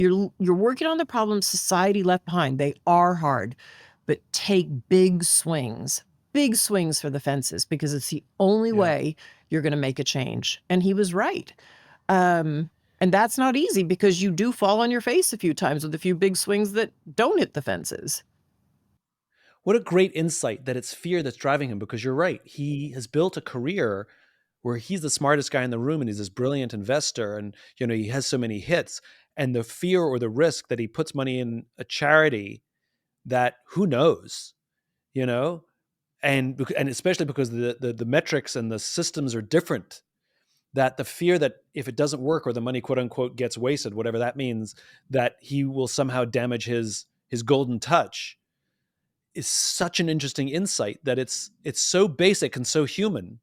You're working on the problems society left behind. They are hard, but take big swings for the fences, because it's the only Yeah. way you're going to make a change. And he was right. And that's not easy, because you do fall on your face a few times with a few big swings that don't hit the fences. What a great insight that it's fear that's driving him, because you're right. He has built a career where he's the smartest guy in the room and he's this brilliant investor, and he has so many hits, and the fear or the risk that he puts money in a charity that who knows, you know, and especially because the metrics and the systems are different, that the fear that if it doesn't work or the money quote unquote gets wasted, whatever that means, that he will somehow damage his golden touch is such an interesting insight, that it's so basic and so human.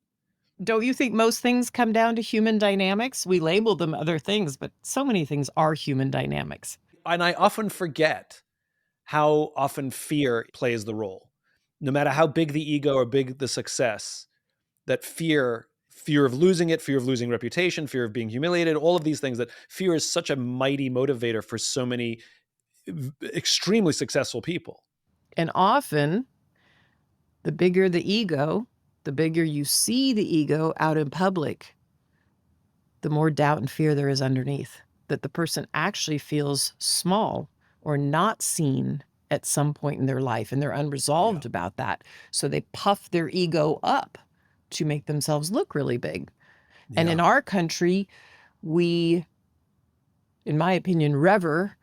Don't you think most things come down to human dynamics? We label them other things, but so many things are human dynamics. And I often forget how often fear plays the role. No matter how big the ego or big the success, that fear of losing it, fear of losing reputation, fear of being humiliated, all of these things, that fear is such a mighty motivator for so many extremely successful people. And often, the bigger the ego, the bigger you see the ego out in public, the more doubt and fear there is underneath, that the person actually feels small or not seen at some point in their life, and they're unresolved about that. So they puff their ego up to make themselves look really big. And in our country, we, in my opinion, revere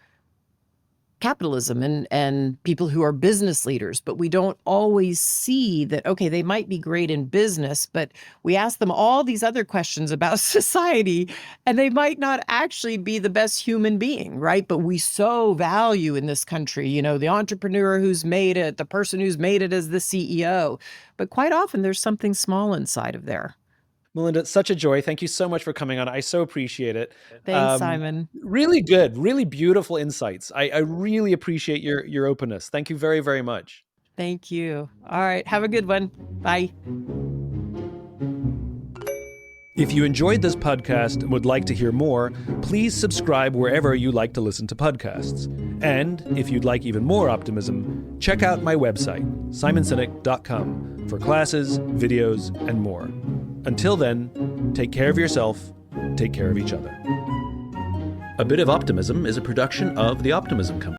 capitalism and people who are business leaders, but we don't always see that, okay, they might be great in business, but we ask them all these other questions about society, and they might not actually be the best human being, right? But we so value in this country, the entrepreneur who's made it, the person who's made it as the CEO. But quite often there's something small inside of there. Melinda, it's such a joy. Thank you so much for coming on. I so appreciate it. Thanks, Simon. Really good, really beautiful insights. I really appreciate your openness. Thank you very, very much. Thank you. All right. Have a good one. Bye. If you enjoyed this podcast and would like to hear more, please subscribe wherever you like to listen to podcasts. And if you'd like even more optimism, check out my website, simonsinek.com, for classes, videos, and more. Until then, take care of yourself, take care of each other. A Bit of Optimism is a production of The Optimism Company.